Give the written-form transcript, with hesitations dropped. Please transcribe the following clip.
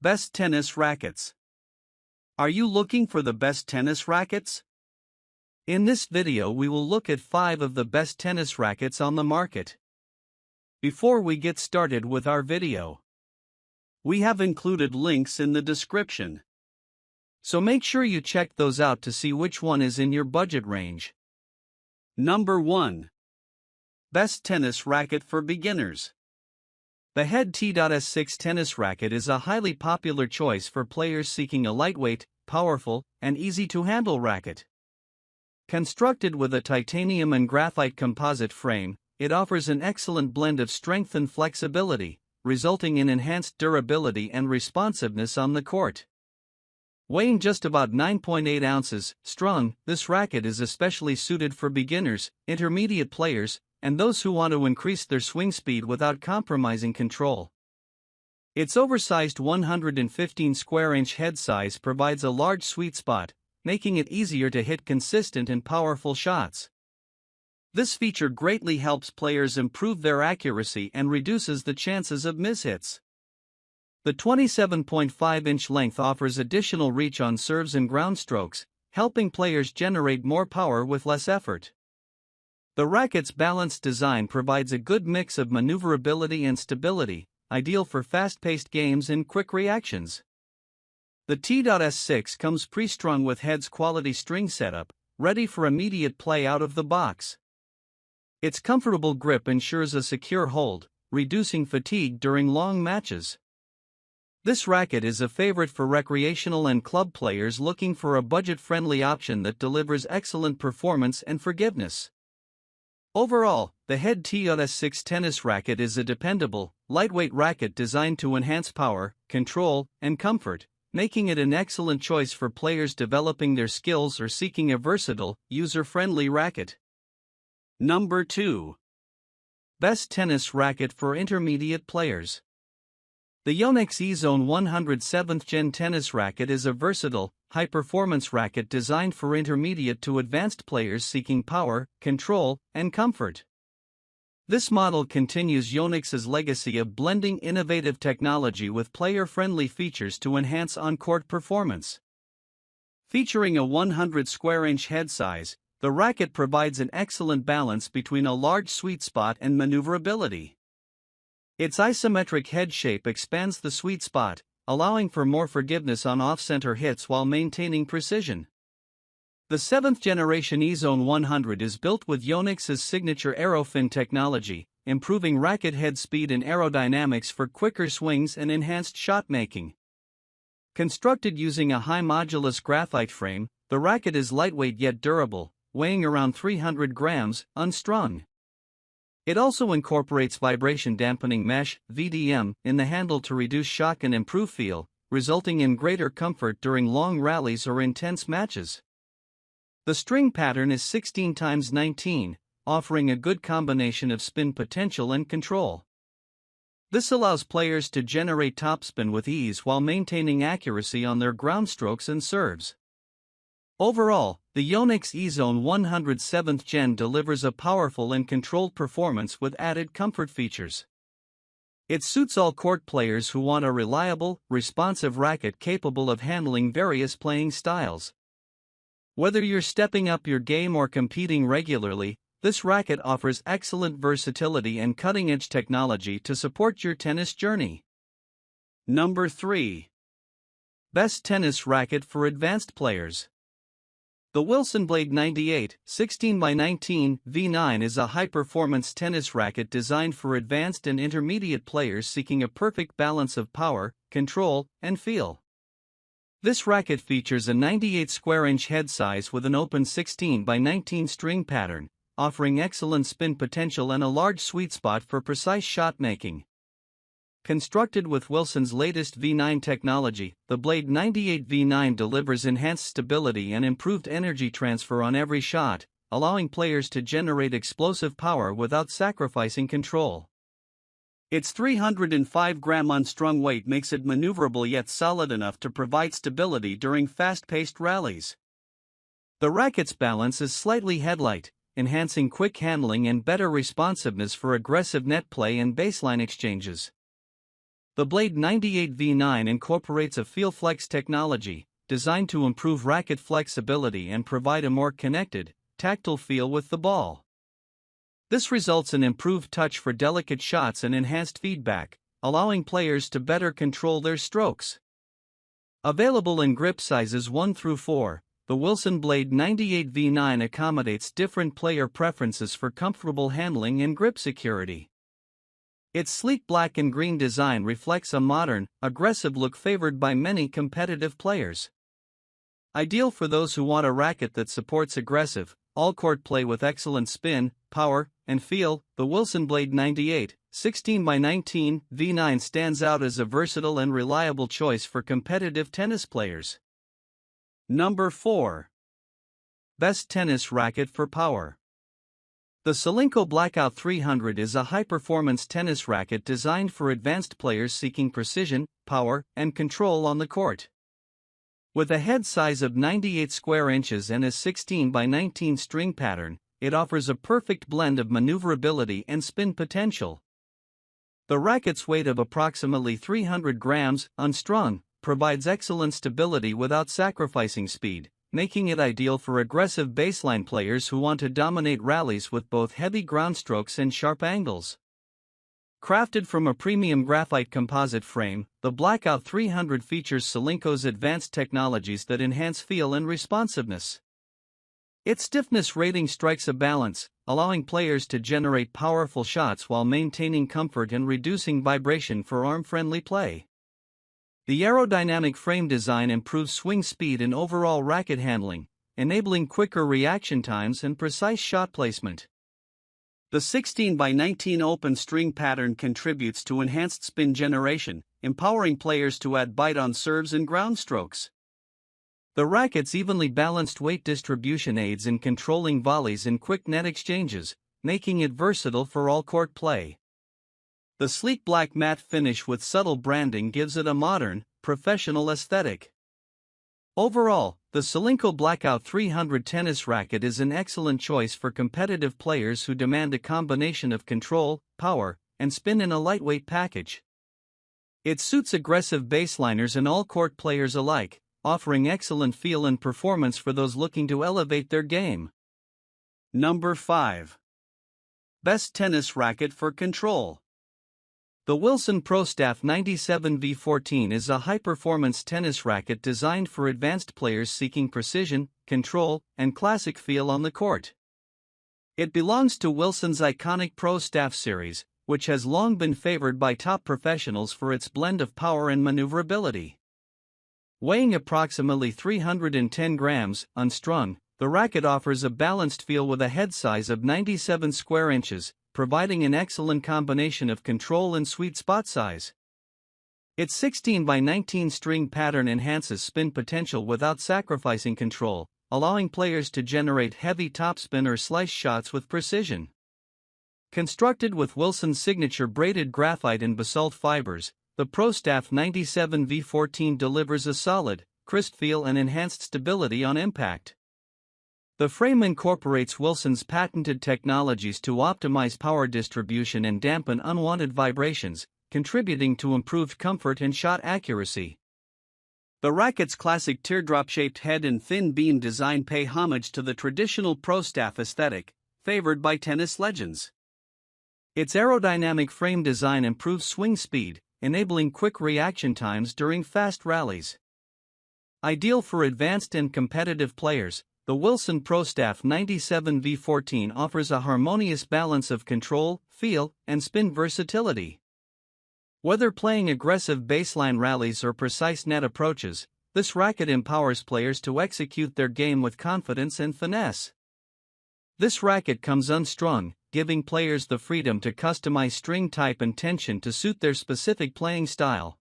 Best tennis rackets. Are you looking for the best tennis rackets? In this video we will look at 5 of the best tennis rackets on the market. Before we get started with our video, we have included links in the description. So make sure you check those out to see which one is in your budget range. Number 1. Best Tennis Racket for Beginners. The Head T.S6 tennis racket is a highly popular choice for players seeking a lightweight, powerful, and easy-to-handle racket. Constructed with a titanium and graphite composite frame, it offers an excellent blend of strength and flexibility, resulting in enhanced durability and responsiveness on the court. Weighing just about 9.8 ounces strong, this racket is especially suited for beginners, intermediate players, and those who want to increase their swing speed without compromising control. Its oversized 115 square inch head size provides a large sweet spot, making it easier to hit consistent and powerful shots. This feature greatly helps players improve their accuracy and reduces the chances of mishits. The 27.5 inch length offers additional reach on serves and ground strokes, helping players generate more power with less effort. The racket's balanced design provides a good mix of maneuverability and stability, ideal for fast-paced games and quick reactions. The T.S6 comes pre-strung with Head's quality string setup, ready for immediate play out of the box. Its comfortable grip ensures a secure hold, reducing fatigue during long matches. This racket is a favorite for recreational and club players looking for a budget-friendly option that delivers excellent performance and forgiveness. Overall, the Head T.S6 tennis racket is a dependable, lightweight racket designed to enhance power, control, and comfort, making it an excellent choice for players developing their skills or seeking a versatile, user-friendly racket. Number 2. Best tennis racket for intermediate players. The Yonex E-Zone 100 7th Gen tennis racket is a versatile, high-performance racket designed for intermediate to advanced players seeking power, control, and comfort. This model continues Yonex's legacy of blending innovative technology with player-friendly features to enhance on-court performance. Featuring a 100 square inch head size, the racket provides an excellent balance between a large sweet spot and maneuverability. Its isometric head shape expands the sweet spot, allowing for more forgiveness on off-center hits while maintaining precision. The 7th generation E-Zone 100 is built with Yonex's signature aerofin technology, improving racket head speed and aerodynamics for quicker swings and enhanced shot making. Constructed using a high-modulus graphite frame, the racket is lightweight yet durable, weighing around 300 grams, unstrung. It also incorporates vibration dampening mesh (VDM) in the handle to reduce shock and improve feel, resulting in greater comfort during long rallies or intense matches. The string pattern is 16x19, offering a good combination of spin potential and control. This allows players to generate topspin with ease while maintaining accuracy on their ground strokes and serves. Overall, the Yonex E-Zone 100 7th Gen delivers a powerful and controlled performance with added comfort features. It suits all court players who want a reliable, responsive racket capable of handling various playing styles. Whether you're stepping up your game or competing regularly, this racket offers excellent versatility and cutting-edge technology to support your tennis journey. Number 3. Best Tennis Racket for Advanced Players. The Wilson Blade 98 16x19 V9 is a high-performance tennis racket designed for advanced and intermediate players seeking a perfect balance of power, control, and feel. This racket features a 98 square inch head size with an open 16x19 string pattern, offering excellent spin potential and a large sweet spot for precise shot making. Constructed with Wilson's latest V9 technology, the Blade 98 V9 delivers enhanced stability and improved energy transfer on every shot, allowing players to generate explosive power without sacrificing control. Its 305-gram unstrung weight makes it maneuverable yet solid enough to provide stability during fast-paced rallies. The racket's balance is slightly headlight, enhancing quick handling and better responsiveness for aggressive net play and baseline exchanges. The Blade 98V9 incorporates a FeelFlex technology, designed to improve racket flexibility and provide a more connected, tactile feel with the ball. This results in improved touch for delicate shots and enhanced feedback, allowing players to better control their strokes. Available in grip sizes 1 through 4, the Wilson Blade 98V9 accommodates different player preferences for comfortable handling and grip security. Its sleek black and green design reflects a modern, aggressive look favored by many competitive players. Ideal for those who want a racket that supports aggressive, all-court play with excellent spin, power, and feel, the Wilson Blade 98 16x19 V9 stands out as a versatile and reliable choice for competitive tennis players. Number 4. Best Tennis Racket for Power. The Solinco Blackout 300 is a high-performance tennis racket designed for advanced players seeking precision, power, and control on the court. With a head size of 98 square inches and a 16x19 string pattern, it offers a perfect blend of maneuverability and spin potential. The racket's weight of approximately 300 grams, unstrung, provides excellent stability without sacrificing speed, making it ideal for aggressive baseline players who want to dominate rallies with both heavy ground strokes and sharp angles. Crafted from a premium graphite composite frame, the Blackout 300 features Solinco's advanced technologies that enhance feel and responsiveness. Its stiffness rating strikes a balance, allowing players to generate powerful shots while maintaining comfort and reducing vibration for arm-friendly play. The aerodynamic frame design improves swing speed and overall racket handling, enabling quicker reaction times and precise shot placement. The 16x19 open string pattern contributes to enhanced spin generation, empowering players to add bite on serves and ground strokes. The racket's evenly balanced weight distribution aids in controlling volleys and quick net exchanges, making it versatile for all-court play. The sleek black matte finish with subtle branding gives it a modern, professional aesthetic. Overall, the Solinco Blackout 300 tennis racket is an excellent choice for competitive players who demand a combination of control, power, and spin in a lightweight package. It suits aggressive baseliners and all-court players alike, offering excellent feel and performance for those looking to elevate their game. Number 5. Best Tennis Racket for Control. The Wilson Pro Staff 97V14 is a high-performance tennis racket designed for advanced players seeking precision, control, and classic feel on the court. It belongs to Wilson's iconic Pro Staff series, which has long been favored by top professionals for its blend of power and maneuverability. Weighing approximately 310 grams, unstrung, the racket offers a balanced feel with a head size of 97 square inches, providing an excellent combination of control and sweet spot size. Its 16x19 string pattern enhances spin potential without sacrificing control, allowing players to generate heavy topspin or slice shots with precision. Constructed with Wilson's signature braided graphite and basalt fibers, the Pro Staff 97V14 delivers a solid, crisp feel and enhanced stability on impact. The frame incorporates Wilson's patented technologies to optimize power distribution and dampen unwanted vibrations, contributing to improved comfort and shot accuracy. The racket's classic teardrop-shaped head and thin beam design pay homage to the traditional Pro Staff aesthetic, favored by tennis legends. Its aerodynamic frame design improves swing speed, enabling quick reaction times during fast rallies. Ideal for advanced and competitive players, the Wilson Pro Staff 97V14 offers a harmonious balance of control, feel, and spin versatility. Whether playing aggressive baseline rallies or precise net approaches, this racket empowers players to execute their game with confidence and finesse. This racket comes unstrung, giving players the freedom to customize string type and tension to suit their specific playing style.